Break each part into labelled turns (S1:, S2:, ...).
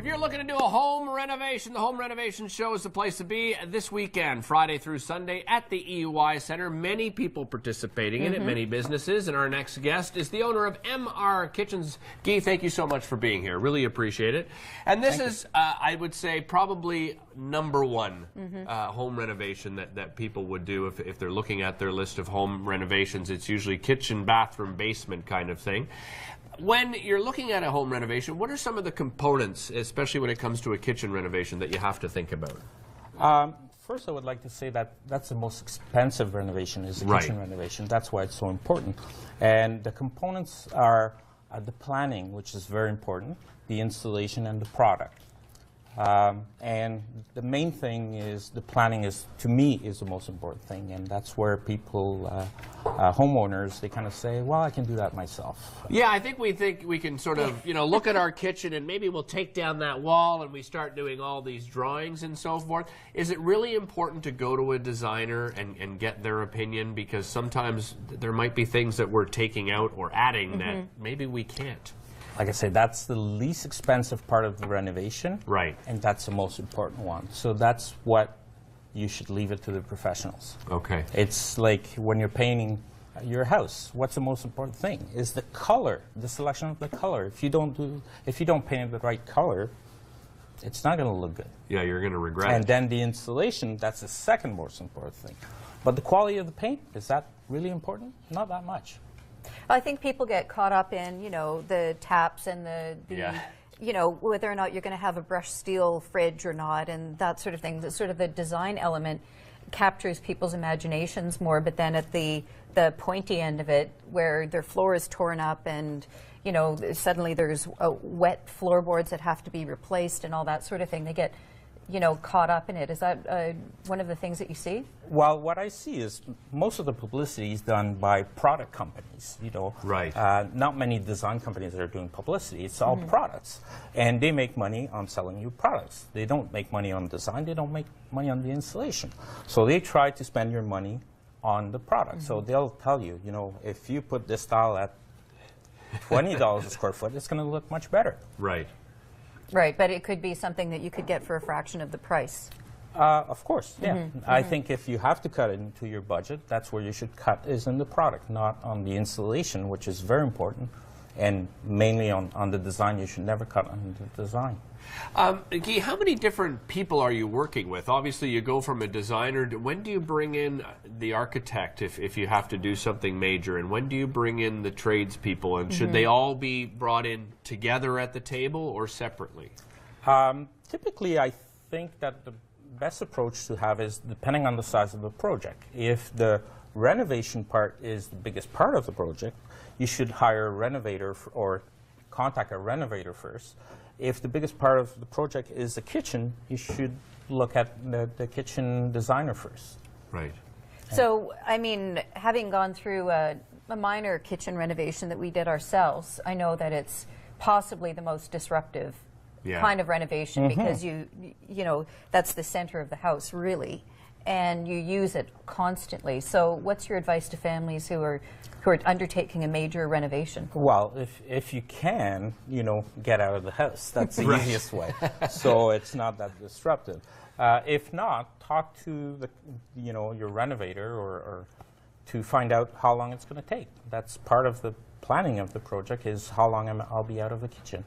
S1: you're looking to do a home renovation, the Home Renovation Show is the place to be this weekend, Friday through Sunday at the EY Center. Many people participating in it, many businesses, and our next guest is the owner of MR Kitchens. Guy, thank you so much for being here. Really appreciate it. And this is, I would say, probably number one home renovation that people would do if they're looking at their list of home renovations. It's usually kitchen, bathroom, basement kind of thing. When you're looking at a home renovation, what are some of the components, especially when it comes to a kitchen renovation, that you have to think about?
S2: First, I would like to say that that's the most expensive renovation, is the kitchen renovation. That's why it's so important. And the components are the planning, which is very important, the installation, and the product. And the main thing is the planning is, to me, is the most important thing, and that's where people, homeowners, they kind of say, well, I can do that myself.
S1: Yeah, I think we can sort of, look at our kitchen and maybe we'll take down that wall and we start doing all these drawings and so forth. Is it really important to go to a designer and get their opinion? Because sometimes there might be things that we're taking out or adding that maybe we can't.
S2: Like I say, that's the least expensive part of the renovation.
S1: Right.
S2: And that's the most important one. So that's what you should leave it to the professionals.
S1: Okay.
S2: It's like when you're painting your house, what's the most important thing? Is the color, the selection of the color. If you don't paint it the right color, it's not going to look good.
S1: Yeah, you're going to regret it.
S2: And then the installation, that's the second most important thing. But the quality of the paint, is that really important? Not that much.
S3: I think people get caught up in, the taps and whether or not you're going to have a brushed steel fridge or not, and that sort of thing. The sort of the design element captures people's imaginations more, but then at the pointy end of it, where their floor is torn up and, suddenly there's wet floorboards that have to be replaced and all that sort of thing, they get caught up in it. Is that one of the things that you see?
S2: Well, what I see is most of the publicity is done by product companies,
S1: Right.
S2: Not many design companies that are doing publicity. It's all products. And they make money on selling you products. They don't make money on design. They don't make money on the installation. So they try to spend your money on the product. So they'll tell you, if you put this style at $20 a square foot, it's going to look much better.
S1: Right.
S3: Right, but it could be something that you could get for a fraction of the price.
S2: Of course, yeah. I think if you have to cut it into your budget, that's where you should cut, is in the product, not on the installation, which is very important, and mainly on the design. You should never cut on the design.
S1: Guy, how many different people are you working with? Obviously, you go from a designer. When do you bring in the architect if you have to do something major? And when do you bring in the tradespeople? And should they all be brought in together at the table or separately?
S2: Typically, I think that the best approach to have is depending on the size of the project. If the renovation part is the biggest part of the project, you should hire a renovator or contact a renovator first. If the biggest part of the project is the kitchen, you should look at the kitchen designer first.
S1: Right.
S3: So, I mean, having gone through a minor kitchen renovation that we did ourselves, I know that it's possibly the most disruptive kind of renovation because that's the center of the house, really, and you use it constantly. So what's your advice to families who are undertaking a major renovation?
S2: Well, if you can, get out of the house. That's the easiest way. So it's not that disruptive. If not, talk to your renovator or to find out how long it's going to take. That's part of the planning of the project, is how long I'll be out of the kitchen.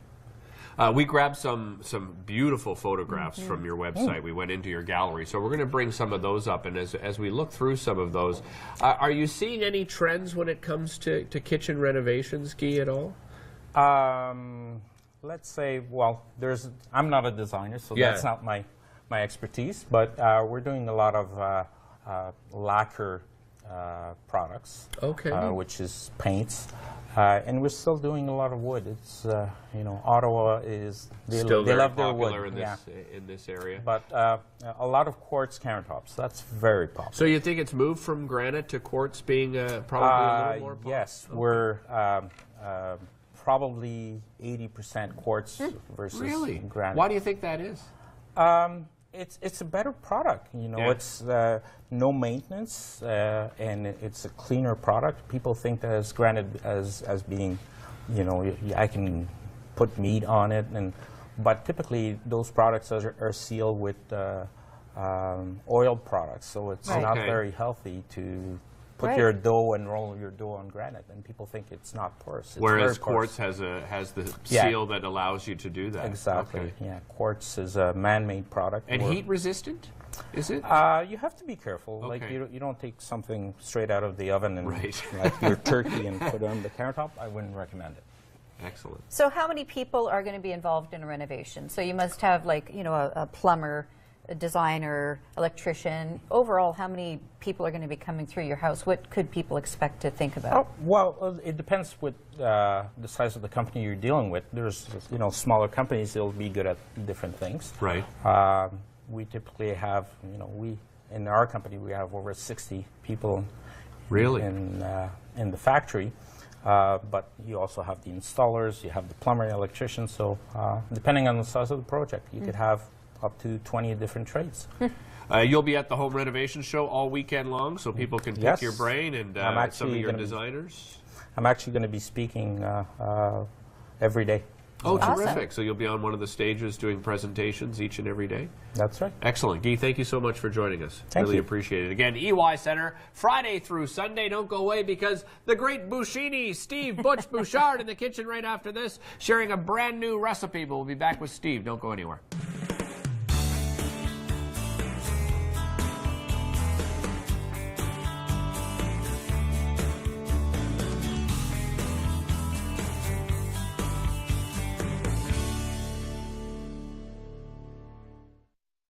S1: We grabbed some beautiful photographs from your website. We went into your gallery. So we're going to bring some of those up. And as we look through some of those, are you seeing any trends when it comes to kitchen renovations, Guy, at all?
S2: Let's say, well, I'm not a designer, so that's not my expertise. But we're doing a lot of lacquer products, which is paints. And we're still doing a lot of wood. It's Ottawa is they love their wood
S1: in this area.
S2: But a lot of quartz countertops. That's very popular.
S1: So you think it's moved from granite to quartz being probably a little more popular?
S2: Yes, we're probably 80% quartz versus granite.
S1: Why do you think that is?
S2: It's a better product. It's no maintenance, and it's a cleaner product. People think that as granted as being, I can put meat on it, but typically those products are sealed with oil products, so it's not very healthy to put your dough and roll your dough on granite, and people think it's not porous. It's
S1: Whereas quartz has the seal that allows you to do that.
S2: Exactly.
S1: Okay.
S2: Yeah, quartz is a man-made product.
S1: And heat resistant, is it?
S2: You have to be careful. Like you don't take something straight out of the oven and like your turkey and put it on the countertop. I wouldn't recommend it.
S1: Excellent.
S3: So how many people are going to be involved in a renovation? So you must have like, you know, a plumber, a designer, electrician. Overall, how many people are going to be coming through your house? What could people expect to think about?
S2: Well, it depends with the size of the company you're dealing with. There's, you know, smaller companies, they'll be good at different things.
S1: Right.
S2: We typically have, you know, in our company, we have over 60 people in the factory. But you also have the installers, you have the plumber, electrician. So depending on the size of the project, you could have up to 20 different trades.
S1: You'll be at the home renovation show all weekend long, so people can pick your brain and some of your designers.
S2: I'm actually going to be speaking every day.
S1: Oh, terrific. So you'll be on one of the stages doing presentations each and every day?
S2: That's right.
S1: Excellent. Guy, thank you so much for joining us.
S2: Thank you.
S1: Really appreciate it. Again, EY Center, Friday through Sunday. Don't go away because the great Bouchini, Steve Butch Bouchard in the kitchen right after this, sharing a brand new recipe. But we'll be back with Steve. Don't go anywhere.